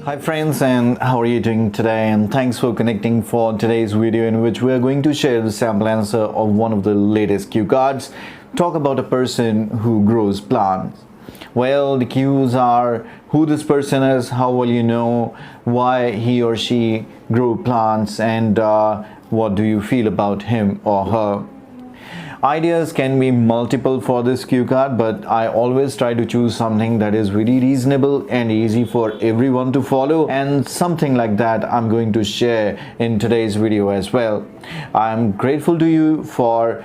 Hi friends, and how are you doing today? And thanks for connecting for today's video, in which we are going to share the sample answer of one of the latest cue cards. Talk about a person who grows plants. Well, the cues are who this person is, how will you know, why he or she grow plants, and what do you feel about him or her. Ideas can be multiple for this cue card, but I always try to choose something that is very reasonable and easy for everyone to follow, and something like that I'm going to share in today's video as well. I'm grateful to you for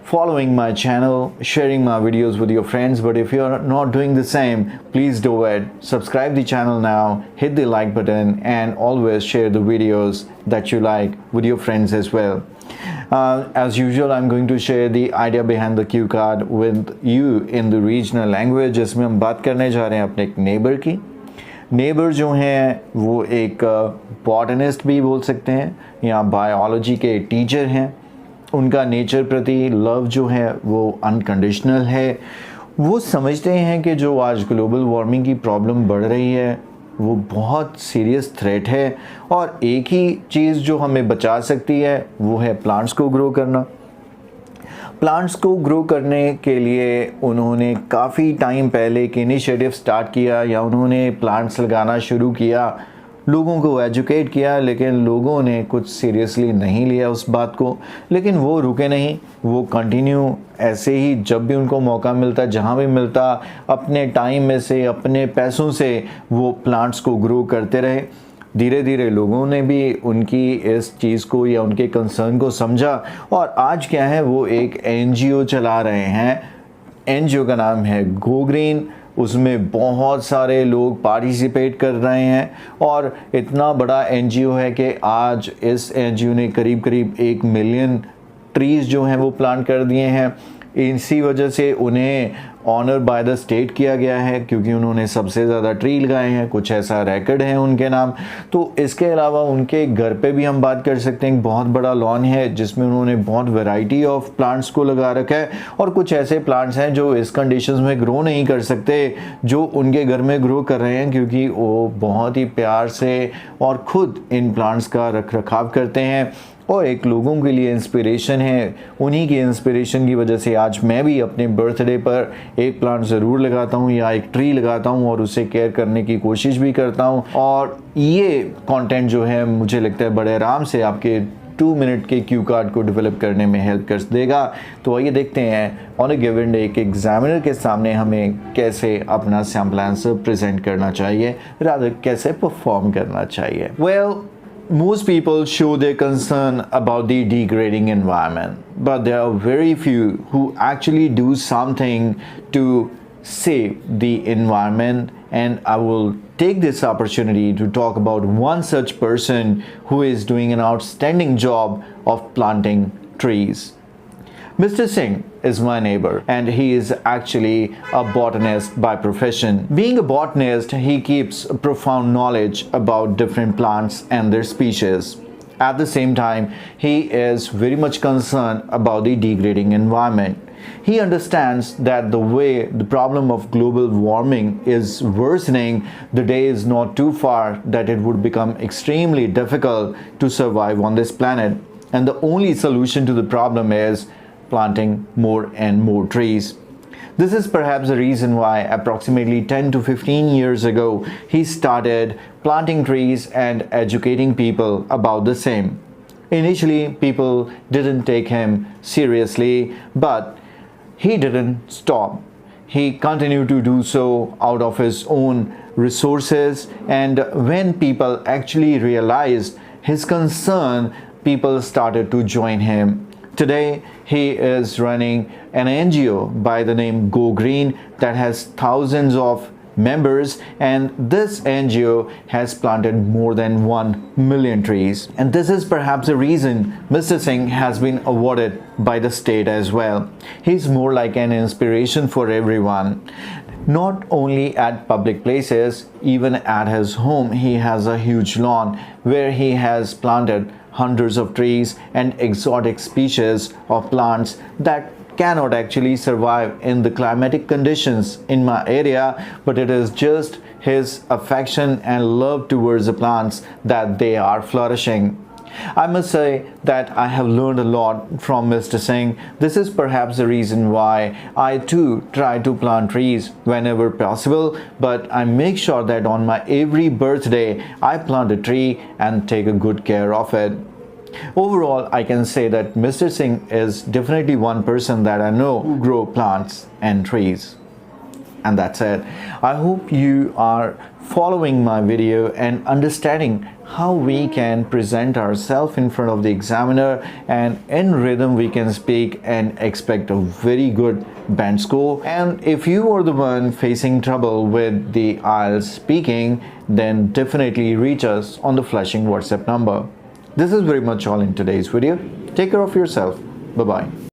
following my channel, sharing my videos with your friends, but if you're not doing the same, please do it. Subscribe the channel now, hit the like button, and always share the videos that you like with your friends as well. As usual, I'm going to share the idea behind the cue card with you in the regional language, जिसमें हम बात करने जा रहे हैं अपने एक neighbour की. नेबर जो हैं वो एक बॉटनिस्ट भी बोल सकते हैं या बायोलॉजी के टीचर हैं. उनका नेचर प्रति लव जो है वो अनकंडीशनल है. वो समझते हैं कि जो आज ग्लोबल वार्मिंग की प्रॉब्लम बढ़ रही है वो बहुत सीरियस थ्रेट है, और एक ही चीज़ जो हमें बचा सकती है वो है प्लांट्स को ग्रो करना. प्लांट्स को ग्रो करने के लिए उन्होंने काफ़ी टाइम पहले एक इनिशिएटिव स्टार्ट किया, या उन्होंने प्लांट्स लगाना शुरू किया, लोगों को एजुकेट किया, लेकिन लोगों ने कुछ सीरियसली नहीं लिया उस बात को. लेकिन वो रुके नहीं, वो कंटिन्यू ऐसे ही जब भी उनको मौका मिलता, जहाँ भी मिलता, अपने टाइम में से, अपने पैसों से वो प्लांट्स को ग्रो करते रहे. धीरे धीरे लोगों ने भी उनकी इस चीज़ को या उनके कंसर्न को समझा, और आज क्या है, वो एक एनजीओ चला रहे हैं. एनजीओ का नाम है गो ग्रीन. उसमें बहुत सारे लोग पार्टिसिपेट कर रहे हैं, और इतना बड़ा एनजीओ है कि आज इस एनजीओ ने करीब करीब 1 मिलियन ट्रीज़ जो हैं वो प्लांट कर दिए हैं. इसी वजह से उन्हें ऑनर बाय द स्टेट किया गया है, क्योंकि उन्होंने सबसे ज़्यादा ट्री लगाए हैं. कुछ ऐसा रिकॉर्ड है उनके नाम. तो इसके अलावा उनके घर पे भी हम बात कर सकते हैं. बहुत बड़ा लॉन है जिसमें उन्होंने बहुत वैरायटी ऑफ प्लांट्स को लगा रखा है, और कुछ ऐसे प्लांट्स हैं जो इस कंडीशंस में ग्रो नहीं कर सकते, जो उनके घर में ग्रो कर रहे हैं, क्योंकि वो बहुत ही प्यार से और ख़ुद इन प्लांट्स का रख रखाव करते हैं, और एक लोगों के लिए इंस्पिरेशन है. उन्हीं की इंस्पिरेशन की वजह से आज मैं भी अपने बर्थडे पर एक प्लांट ज़रूर लगाता हूँ या एक ट्री लगाता हूँ, और उसे केयर करने की कोशिश भी करता हूँ. और ये कंटेंट जो है मुझे लगता है बड़े आराम से आपके 2 मिनट के क्यू कार्ड को डेवलप करने में हेल्प कर देगा. तो आइए देखते हैं ऑन अ गिवन डे एक एग्जामिनर के सामने हमें कैसे अपना सैम्पल आंसर प्रेजेंट करना चाहिए, रादर कैसे परफॉर्म करना चाहिए. Well, most people show their concern about the degrading environment, but there are very few who actually do something to save the environment, and I will take this opportunity to talk about one such person who is doing an outstanding job of planting trees. Mr. Singh is my neighbor, and he is actually a botanist by profession. Being a botanist, he keeps profound knowledge about different plants and their species. At the same time, he is very much concerned about the degrading environment. He understands that the way the problem of global warming is worsening, the day is not too far that it would become extremely difficult to survive on this planet. And the only solution to the problem is planting more and more trees. This is perhaps the reason why approximately 10 to 15 years ago he started planting trees and educating people about the same. Initially, people didn't take him seriously, but he didn't stop. He continued to do so out of his own resources, and when people actually realized his concern, people started to join him. Today, he is running an NGO by the name Go Green that has thousands of members, and this NGO has planted more than 1 million trees. And this is perhaps the reason Mr. Singh has been awarded by the state as well. He's more like an inspiration for everyone. Not only at public places, even at his home, he has a huge lawn where he has planted hundreds of trees and exotic species of plants that cannot actually survive in the climatic conditions in my area, but it is just his affection and love towards the plants that they are flourishing. I must say that I have learned a lot from Mr. Singh. This is perhaps the reason why I too try to plant trees whenever possible, but I make sure that on my every birthday I plant a tree and take a good care of it. Overall, I can say that Mr. Singh is definitely one person that I know who grow plants and trees. And that's it. I hope you are following my video and understanding how we can present ourselves in front of the examiner, and in rhythm we can speak and expect a very good band score. And if you are the one facing trouble with the Ielts speaking, then definitely reach us on the flashing WhatsApp number. This is very much all in today's video. Take care of yourself. Bye-bye.